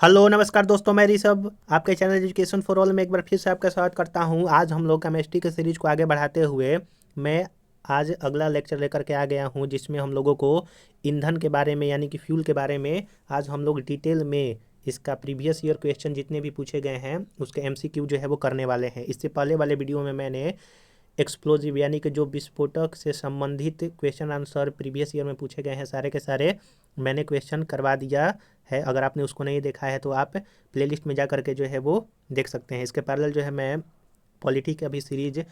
Hello नमस्कार दोस्तों, मैं ऋषभ आपके चैनल एजुकेशन फॉर ऑल में एक बार फिर से आपका स्वागत करता हूं। आज हम लोग केमिस्ट्री के सीरीज को आगे बढ़ाते हुए मैं आज अगला लेक्चर लेकर के आ गया हूं, जिसमें हम लोगों को ईंधन के बारे में यानी कि फ्यूल के बारे में आज हम लोग डिटेल में इसका प्रीवियस ईयर क्वेश्चन जितने भी पूछे गए हैं उसके एमसीक्यू जो है वो करने वाले हैं। इससे पहले वाले वीडियो में मैंने एक्सप्लोजिव यानी कि जो विस्फोटक से संबंधित क्वेश्चन आंसर प्रीवियस ईयर में पूछे गए हैं सारे के सारे मैंने क्वेश्चन करवा दिया है। अगर आपने उसको नहीं देखा है तो आप प्लेलिस्ट में जा करके जो है वो देख सकते हैं। इसके पैरेलल जो है मैं पॉलिटी की अभी सीरीज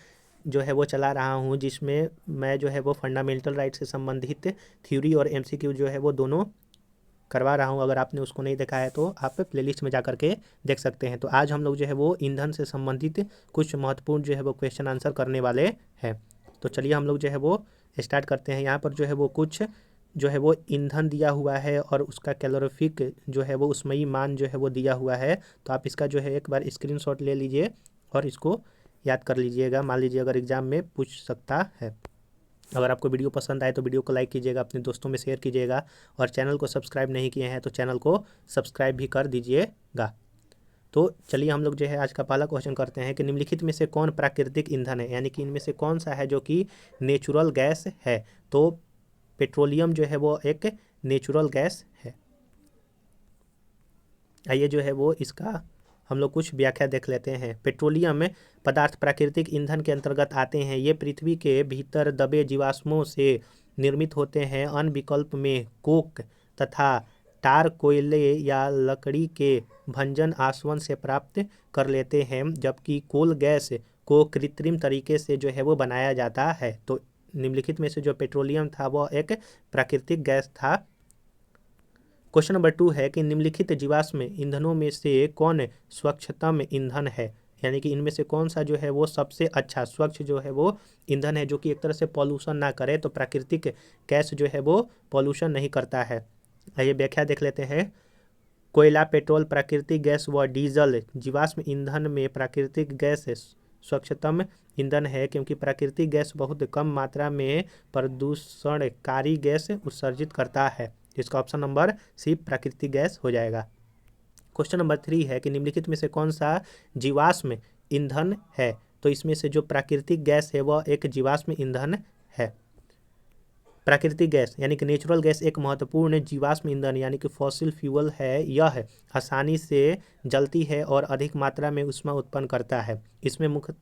जो है वो चला रहा हूँ, जिसमें मैं जो है वो फंडामेंटल राइट से संबंधित थ्योरी और एमसीक्यू जो है वो दोनों करवा रहा हूँ। अगर आपने उसको नहीं देखा है तो आप प्लेलिस्ट में जा करके देख सकते हैं। तो आज हम लोग जो है वो ईंधन से संबंधित कुछ महत्वपूर्ण जो है वो क्वेश्चन आंसर करने वाले हैं। तो चलिए हम लोग जो है वो स्टार्ट करते हैं। यहाँ पर जो है वो कुछ जो है वो ईंधन दिया हुआ है और उसका कैलोरीफिक जो है वो उष्मीय मान जो है वो दिया हुआ है। तो आप इसका जो है एक बार स्क्रीनशॉट ले लीजिए और इसको याद कर लीजिएगा। मान लीजिए अगर एग्जाम में पूछ सकता है। अगर आपको वीडियो पसंद आए तो वीडियो को लाइक कीजिएगा, अपने दोस्तों में शेयर कीजिएगा और चैनल को सब्सक्राइब नहीं किए हैं तो चैनल को सब्सक्राइब भी कर दीजिएगा। तो चलिए हम लोग जो है आज का पहला क्वेश्चन करते हैं कि निम्नलिखित में से कौन प्राकृतिक ईंधन है, यानी कि इनमें से कौन सा है जो कि नेचुरल गैस है। तो पेट्रोलियम जो है वो एक नेचुरल गैस है। आइए जो है वो इसका हम लोग कुछ व्याख्या देख लेते हैं। पेट्रोलियम पदार्थ प्राकृतिक ईंधन के अंतर्गत आते हैं। ये पृथ्वी के भीतर दबे जीवाश्मों से निर्मित होते हैं। अन्य विकल्प में कोक तथा टार कोयले या लकड़ी के भंजन आसवन से प्राप्त कर लेते हैं, जबकि कोल गैस को कृत्रिम तरीके से जो है वो बनाया जाता है। तो निम्नलिखित में से जो पेट्रोलियम था वह एक प्राकृतिक गैस था। क्वेश्चन नंबर 2 है कि निम्नलिखित जीवाश्म ईंधनों में से कौन स्वच्छतम ईंधन है, यानी कि इनमें से कौन सा जो है वो सबसे अच्छा स्वच्छ जो है वो ईंधन है, जो कि एक तरह से पॉल्यूशन ना करे। तो प्राकृतिक गैस जो है वो पॉल्यूशन नहीं करता है। आइए व्याख्या देख लेते हैं। कोयला, पेट्रोल, प्राकृतिक गैस व डीजल जीवाश्म ईंधन में प्राकृतिक गैस स्वच्छतम ईंधन है, क्योंकि प्राकृतिक गैस बहुत कम मात्रा में प्रदूषणकारी गैस उत्सर्जित करता है। इसका ऑप्शन नंबर सी प्राकृतिक गैस हो जाएगा। क्वेश्चन नंबर 3 है कि निम्नलिखित में से कौन सा जीवाश्म ईंधन है। तो इसमें से जो प्राकृतिक गैस है वह एक जीवाश्म ईंधन है। प्राकृतिक गैस यानी कि नेचुरल गैस एक महत्वपूर्ण जीवाश्म ईंधन यानी कि फॉसिल फ्यूल है। यह आसानी से जलती है और अधिक मात्रा में ऊष्मा उत्पन्न करता है। इसमें मुख्य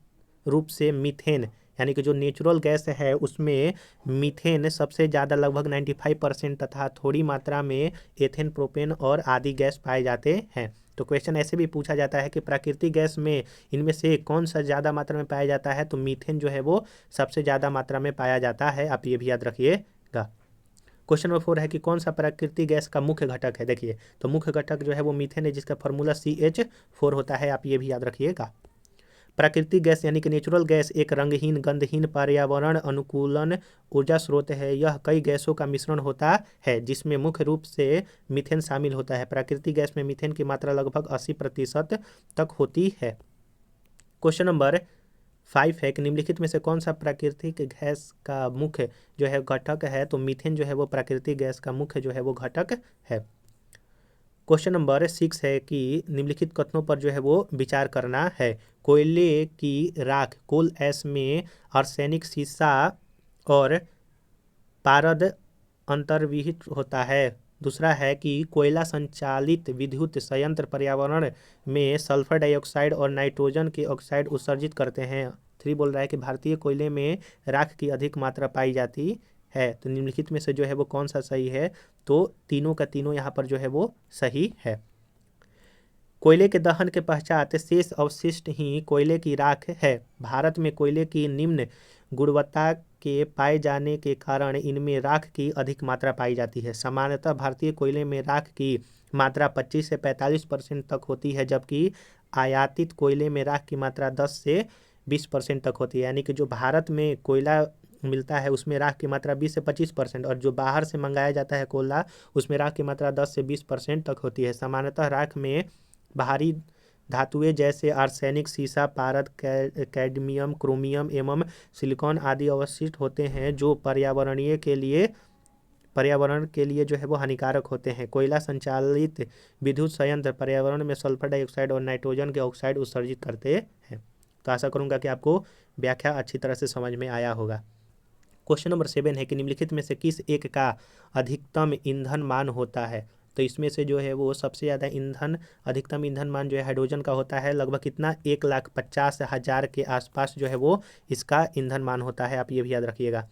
रूप से मीथेन यानी कि जो नेचुरल गैस है उसमें मीथेन सबसे ज़्यादा लगभग 95% तथा थोड़ी मात्रा में एथेन, प्रोपेन और आदि गैस पाए जाते हैं। तो क्वेश्चन ऐसे भी पूछा जाता है कि प्राकृतिक गैस में इनमें से कौन सा ज़्यादा मात्रा में पाया जाता है। तो मीथेन जो है वो सबसे ज़्यादा मात्रा में पाया जाता है। आप ये भी याद रखिएगा। क्वेश्चन नंबर 4 है कि कौन सा प्राकृतिक गैस का मुख्य घटक है। देखिए तो मुख्य घटक जो है वो मीथेन है, जिसका फॉर्मूला CH4 होता है। आप ये भी याद रखिएगा। प्राकृतिक गैस यानी कि नेचुरल गैस एक रंगहीन, गंधहीन, पर्यावरण अनुकूलन ऊर्जा स्रोत है। यह कई गैसों का मिश्रण होता है, जिसमें मुख्य रूप से मीथेन शामिल होता है। प्राकृतिक गैस में मीथेन की मात्रा लगभग 80% तक होती है। क्वेश्चन नंबर 5 है कि निम्नलिखित में से कौन सा प्राकृतिक गैस का मुख्य जो है घटक है। तो मीथेन जो है वो प्राकृतिक गैस का मुख्य जो है वो घटक है। क्वेश्चन नंबर 6 है कि निम्नलिखित कथनों पर जो है वो विचार करना है। कोयले की राख कोल ऐश में आर्सेनिक, सीसा और पारद अंतर्निहित होता है। दूसरा है कि कोयला संचालित विद्युत संयंत्र पर्यावरण में सल्फर डाइऑक्साइड और नाइट्रोजन के ऑक्साइड उत्सर्जित करते हैं। 3 बोल रहा है कि भारतीय कोयले में राख की अधिक मात्रा पाई जाती है। तो निम्नलिखित में से जो है वो कौन सा सही है। तो तीनों का तीनों यहाँ पर जो है वो सही है। कोयले के दहन के पश्चात शेष अवशिष्ट ही कोयले की राख है। भारत में कोयले की निम्न गुणवत्ता के पाए जाने के कारण इनमें राख की अधिक मात्रा पाई जाती है। सामान्यतः भारतीय कोयले में राख की मात्रा 25 से 45% तक होती है, जबकि आयातित कोयले में राख की मात्रा 10 से 20% तक होती है। यानी कि जो भारत में कोयला मिलता है उसमें राख की मात्रा 20 से 25% और जो बाहर से मंगाया जाता है कोयला उसमें राख की मात्रा 10 से 20% तक होती है। सामान्यतः राख में भारी धातुएं जैसे आर्सेनिक, सीसा, पारद, कैडमियम, क्रोमियम एवं सिलिकॉन आदि अवशिष्ट होते हैं, जो पर्यावरणीय के लिए पर्यावरण के लिए जो है वो हानिकारक होते हैं। कोयला संचालित विद्युत संयंत्र पर्यावरण में सल्फर डाइऑक्साइड और नाइट्रोजन के ऑक्साइड उत्सर्जित करते हैं। तो आशा करूंगा कि आपको व्याख्या अच्छी तरह से समझ में आया होगा। क्वेश्चन नंबर 7 है कि निम्नलिखित में से किस एक का अधिकतम ईंधन मान होता है। तो इसमें से जो है वो सबसे ज़्यादा अधिकतम ईंधन मान जो है हाइड्रोजन का होता है। लगभग कितना, 1,50,000 के आसपास जो है वो इसका ईंधन मान होता है। आप ये भी याद रखिएगा।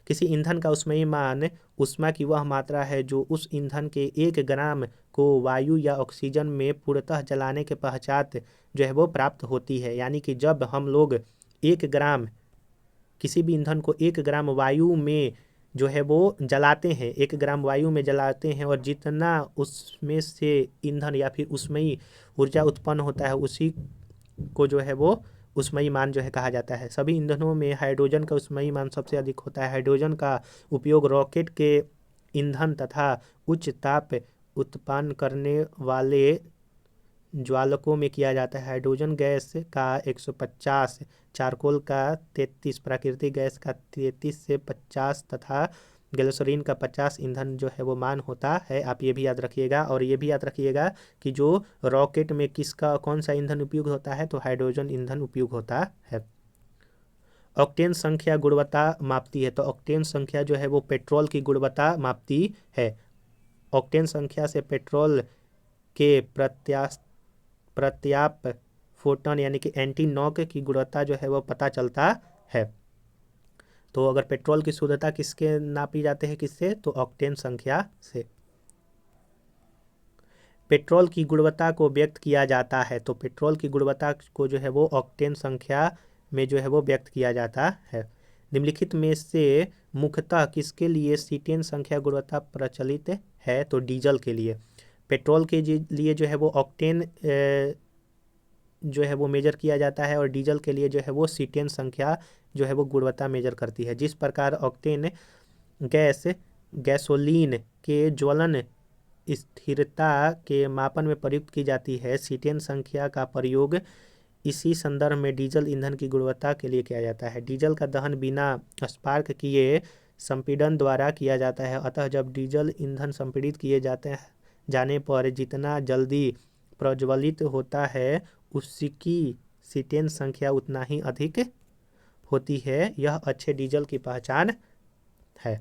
किसी ईंधन का ऊष्मीय मान ऊष्मा की वह मात्रा है जो उस ईंधन के 1 ग्राम को वायु या ऑक्सीजन में पूर्णतः जलाने के पश्चात जो है वो प्राप्त होती है। यानी कि जब हम लोग 1 ग्राम किसी भी ईंधन को 1 ग्राम वायु में जो है वो जलाते हैं, 1 ग्राम वायु में जलाते हैं, और जितना उसमें से ईंधन या फिर ऊष्मीय ऊर्जा उत्पन्न होता है उसी को जो है वो ऊष्मीय मान जो है कहा जाता है। सभी ईंधनों में हाइड्रोजन का ऊष्मीय मान सबसे अधिक होता है। हाइड्रोजन का उपयोग रॉकेट के ईंधन तथा उच्च ताप उत्पन्न करने वाले ज्वालकों में किया जाता है। हाइड्रोजन गैस का 150, चारकोल का 33, प्राकृतिक गैस का 33 से 50 तथा ग्लिसरीन का 50 ईंधन जो है वो मान होता है। आप ये भी याद रखिएगा। और ये भी याद रखिएगा कि जो रॉकेट में किसका कौन सा ईंधन उपयोग होता है, तो हाइड्रोजन ईंधन उपयोग होता है। ऑक्टेन संख्या गुणवत्ता मापती है। तो ऑक्टेन संख्या जो है वो पेट्रोल की गुणवत्ता मापती है। ऑक्टेन संख्या से पेट्रोल के पर्याप्त फोटोन यानी कि एंटी नॉक की गुणवत्ता जो है वो पता चलता है। तो अगर पेट्रोल की शुद्धता किसके नापी जाते हैं, किससे, तो ऑक्टेन संख्या से। पेट्रोल की गुणवत्ता को व्यक्त किया जाता है। तो पेट्रोल की गुणवत्ता को जो है वो ऑक्टेन संख्या में जो है वो व्यक्त किया जाता है। निम्नलिखित में से मुख्यतः किसके लिए सीटेन संख्या गुणवत्ता प्रचलित है, तो डीजल के लिए। पेट्रोल के लिए जो है वो ऑक्टेन जो है वो मेजर किया जाता है, और डीजल के लिए जो है वो सीटेन संख्या जो है वो गुणवत्ता मेजर करती है। जिस प्रकार ऑक्टेन गैस गैसोलीन के ज्वलन स्थिरता के मापन में प्रयुक्त की जाती है, सीटेन संख्या का प्रयोग इसी संदर्भ में डीजल ईंधन की गुणवत्ता के लिए किया जाता है। डीजल का दहन बिना स्पार्क किए संपीड़न द्वारा किया जाता है। अतः जब डीजल ईंधन संपीड़ित किए जाने पर जितना जल्दी प्रज्वलित होता है उसकी सीटेन संख्या उतना ही अधिक होती है। यह अच्छे डीजल की पहचान है।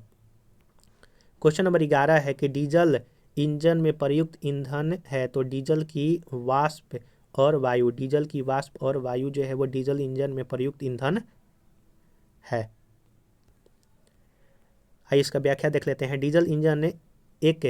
क्वेश्चन नंबर 11 है कि डीजल इंजन में प्रयुक्त ईंधन है। तो डीजल की वाष्प और वायु, डीजल की वाष्प और वायु जो है वो डीजल इंजन में प्रयुक्त ईंधन है। आइए इसका व्याख्या देख लेते हैं। डीजल इंजन एक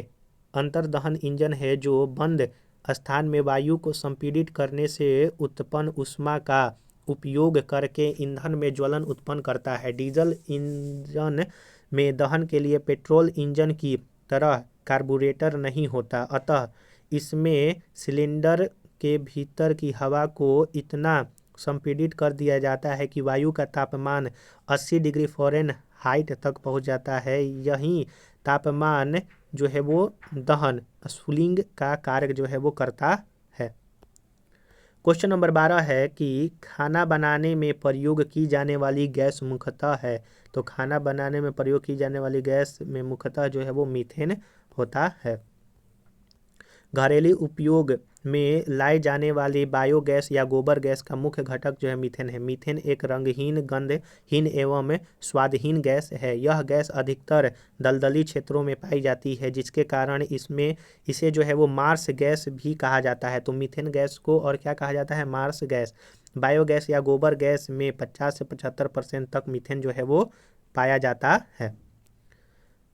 अंतर्दहन इंजन है जो बंद स्थान में वायु को संपीड़ित करने से उत्पन्न ऊष्मा का उपयोग करके ईंधन में ज्वलन उत्पन्न करता है। डीजल इंजन में दहन के लिए पेट्रोल इंजन की तरह कार्बोरेटर नहीं होता, अतः इसमें सिलेंडर के भीतर की हवा को इतना संपीड़ित कर दिया जाता है कि वायु का तापमान 80 डिग्री फ़ारेनहाइट तक पहुंच जाता है। यही तापमान जो है वो दहन स्फुलिंग का कार्य जो है वो करता है। क्वेश्चन नंबर 12 है कि खाना बनाने में प्रयोग की जाने वाली गैस मुख्यतः है। तो खाना बनाने में प्रयोग की जाने वाली गैस में मुख्यतः जो है वो मीथेन होता है। घरेलू उपयोग में लाई जाने वाली बायोगैस या गोबर गैस का मुख्य घटक जो है मीथेन है। मीथेन एक रंगहीन, गंधहीन एवं स्वादहीन गैस है। यह गैस अधिकतर दलदली क्षेत्रों में पाई जाती है, जिसके कारण इसे जो है वो मार्स गैस भी कहा जाता है। तो मीथेन गैस को और क्या कहा जाता है, मार्स गैस। बायोगैस या गोबर गैस में 50 से 75% तक मीथेन जो है वो पाया जाता है।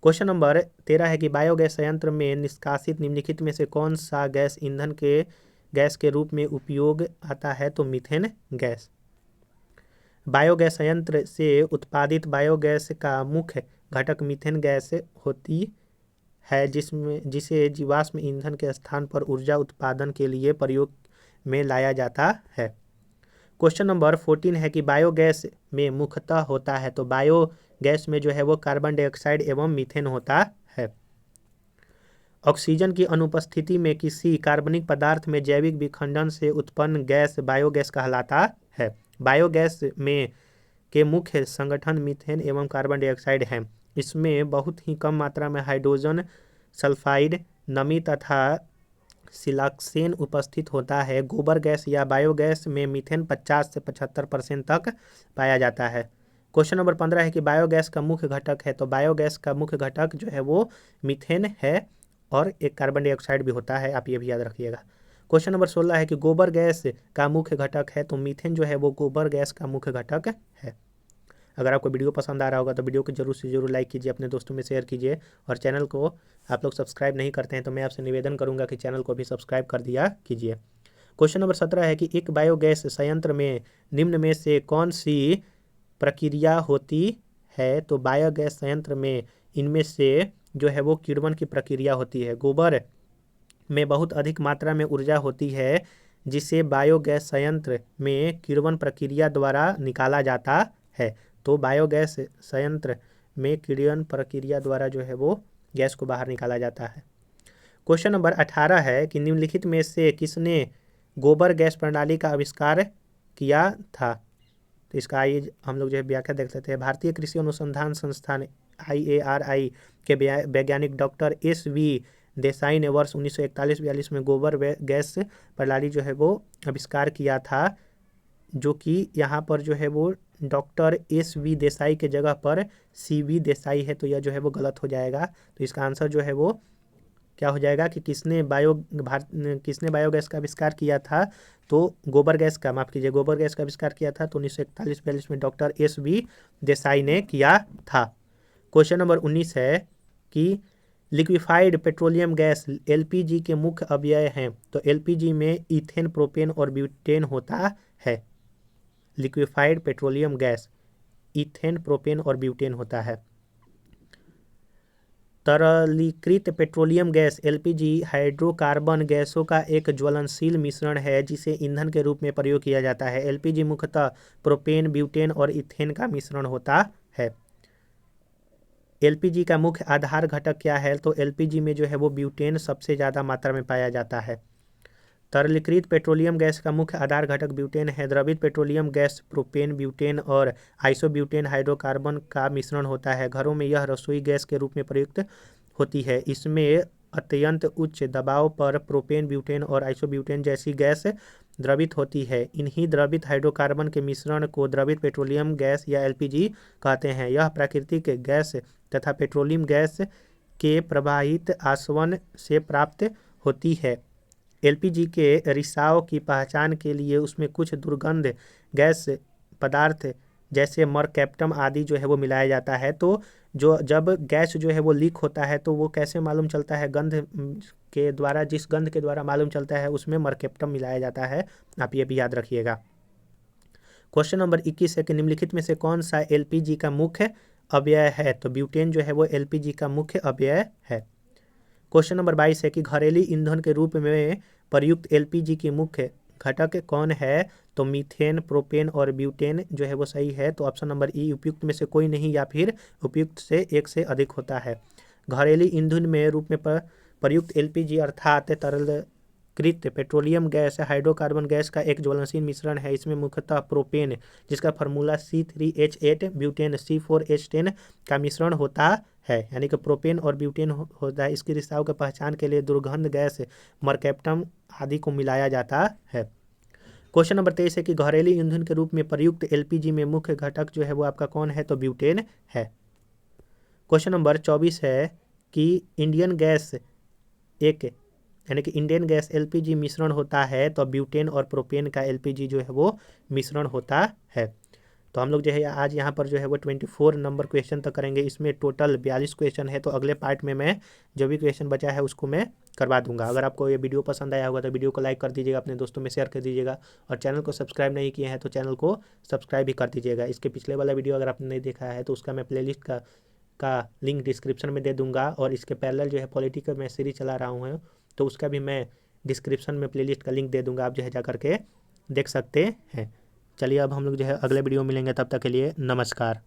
क्वेश्चन नंबर 13 है कि बायोगैस संयंत्र में निष्कासित निम्नलिखित में से कौन सा गैस ईंधन के गैस के रूप में उपयोग आता है, तो मीथेन गैस। बायोगैस संयंत्र से उत्पादित बायोगैस का मुख्य घटक मीथेन गैस होती है, जिसे जीवाश्म ईंधन के स्थान पर ऊर्जा उत्पादन के लिए प्रयोग में लाया जाता है। क्वेश्चन नंबर 14 है कि बायोगैस में मुख्यतः होता है। तो बायोगैस में जो है वो कार्बन डाइऑक्साइड एवं मीथेन होता है। ऑक्सीजन की अनुपस्थिति में किसी कार्बनिक पदार्थ में जैविक विखंडन से उत्पन्न गैस बायोगैस कहलाता है। बायोगैस में के मुख्य संगठन मीथेन एवं कार्बन डाइऑक्साइड हैं। इसमें बहुत ही कम मात्रा में हाइड्रोजन सल्फाइड, नमी तथा सिलॉक्सेन उपस्थित होता है। गोबर गैस या बायोगैस में मीथेन 50 से 75% तक पाया जाता है। क्वेश्चन नंबर 15 है कि बायोगैस का मुख्य घटक है। तो बायोगैस का मुख्य घटक जो है वो मीथेन है और एक कार्बन डाइऑक्साइड भी होता है, आप ये भी याद रखिएगा। क्वेश्चन नंबर 16 है कि गोबर गैस का मुख्य घटक है। तो मीथेन जो है वो गोबर गैस का मुख्य घटक है। अगर आपको वीडियो पसंद आ रहा होगा तो वीडियो को जरूर से जरूर लाइक कीजिए, अपने दोस्तों में शेयर कीजिए, और चैनल को आप लोग सब्सक्राइब नहीं करते हैं तो मैं आपसे निवेदन करूंगा कि चैनल को भी सब्सक्राइब कर दिया कीजिए। क्वेश्चन नंबर 17 है कि एक बायोगैस संयंत्र में निम्न में से कौन सी प्रक्रिया होती है। तो बायोगैस संयंत्र में इनमें से जो है वो किण्वन की प्रक्रिया होती है। गोबर में बहुत अधिक मात्रा में ऊर्जा होती है जिसे बायोगैस संयंत्र में किण्वन प्रक्रिया द्वारा निकाला जाता है। तो बायोगैस संयंत्र में किण्वन प्रक्रिया द्वारा जो है वो गैस को बाहर निकाला जाता है। क्वेश्चन नंबर 18 है कि निम्नलिखित में से किसने गोबर गैस प्रणाली का आविष्कार किया था। तो इसका आइए हम लोग जो है व्याख्या देख लेते हैं। भारतीय कृषि अनुसंधान संस्थान IARI के वैज्ञानिक डॉक्टर SV देसाई ने वर्ष 1941-42 में गोबर गैस प्रणाली जो है वो आविष्कार किया था, जो कि यहाँ पर जो है वो डॉक्टर SV देसाई के जगह पर CV देसाई है, तो यह जो है वो गलत हो जाएगा। तो इसका आंसर जो है वो क्या हो जाएगा कि किसने बायोगैस का आविष्कार किया था। तो गोबर गैस का आविष्कार किया था तो 1941-42 में डॉक्टर SV देसाई ने किया था। क्वेश्चन नंबर 19 है कि लिक्विफाइड पेट्रोलियम गैस LPG के मुख्य अवयव हैं। तो LPG में इथेन, प्रोपेन और ब्यूटेन होता है। Liquefied petroleum gas ethane, propane और ब्यूटेन होता है। तरलीकृत पेट्रोलियम गैस LPG हाइड्रोकार्बन गैसों का एक ज्वलनशील मिश्रण है जिसे ईंधन के रूप में प्रयोग किया जाता है। LPG मुख्यतः प्रोपेन, ब्यूटेन और इथेन का मिश्रण होता है। LPG का मुख्य आधार घटक क्या है। तो LPG में जो है वो ब्यूटेन सबसे ज़्यादा मात्रा में पाया जाता है। तरलीकृत पेट्रोलियम गैस का मुख्य आधार घटक ब्यूटेन है। द्रवित पेट्रोलियम गैस प्रोपेन, ब्यूटेन और आइसोब्यूटेन हाइड्रोकार्बन का मिश्रण होता है। घरों में यह रसोई गैस के रूप में प्रयुक्त होती है। इसमें अत्यंत उच्च दबाव पर प्रोपेन, ब्यूटेन और आइसोब्यूटेन जैसी गैस द्रवित होती है। इन्हीं द्रवित हाइड्रोकार्बन के मिश्रण को द्रवित पेट्रोलियम गैस या LPG कहते हैं। यह प्राकृतिक गैस तथा पेट्रोलियम गैस के प्रवाहित आसवन से प्राप्त होती है। LPG के रिसाव की पहचान के लिए उसमें कुछ दुर्गंध गैस पदार्थ जैसे मरकैप्टम आदि जो है वो मिलाया जाता है। तो जब गैस जो है वो लीक होता है तो वो कैसे मालूम चलता है, गंध के द्वारा, जिस गंध के द्वारा मालूम चलता है उसमें मरकैप्टम मिलाया जाता है, आप ये भी याद रखिएगा। क्वेश्चन नंबर 21 है कि निम्नलिखित में से कौन सा LPG का मुख्य अवयव है। तो ब्यूटेन जो है वो LPG का मुख्य अवयव है। क्वेश्चन नंबर 22 है कि घरेलू ईंधन के रूप में प्रयुक्त LPG की मुख्य घटक कौन है। तो मीथेन, प्रोपेन और ब्यूटेन जो है वो सही है। तो ऑप्शन नंबर E उपयुक्त में से कोई नहीं या फिर उपयुक्त से एक से अधिक होता है। घरेलू ईंधन में रूप में प्रयुक्त LPG अर्थात तरलीकृत पेट्रोलियम गैस हाइड्रोकार्बन गैस का एक ज्वलनशील मिश्रण है। इसमें मुख्यतः प्रोपेन जिसका फार्मूला C3H8, ब्यूटेन C4H10 का मिश्रण होता है, यानी कि प्रोपेन और ब्यूटेन होता है। इसकी रिसाव की पहचान के लिए दुर्गंध गैस मरकैप्टम आदि को मिलाया जाता है। क्वेश्चन नंबर 23 है कि घरेलू ईंधन के रूप में प्रयुक्त LPG में मुख्य घटक जो है वो आपका कौन है। तो ब्यूटेन है। क्वेश्चन नंबर 24 है कि इंडियन गैस LPG मिश्रण होता है। तो ब्यूटेन और प्रोपेन का LPG जो है वो मिश्रण होता है। तो हम लोग जो है आज यहाँ पर जो है वो 24 नंबर क्वेश्चन तक करेंगे। इसमें टोटल 42 क्वेश्चन है। तो अगले पार्ट में मैं जो भी क्वेश्चन बचा है उसको मैं करवा दूंगा। अगर आपको ये वीडियो पसंद आया होगा तो वीडियो को लाइक कर दीजिएगा, अपने दोस्तों में शेयर कर दीजिएगा, और चैनल को सब्सक्राइब नहीं किए हैं तो चैनल को सब्सक्राइब भी कर दीजिएगा। इसके पिछले वाला वीडियो अगर आपने नहीं देखा है तो उसका मैं प्लेलिस्ट का लिंक डिस्क्रिप्शन में दे दूंगा, और इसके पैरेलल जो है पॉलिटी का मैं सीरीज चला रहा हूँ तो उसका भी मैं डिस्क्रिप्शन में प्लेलिस्ट का लिंक दे दूंगा, आप जो है जा करके देख सकते हैं। चलिए अब हम लोग जो है अगले वीडियो मिलेंगे, तब तक के लिए नमस्कार।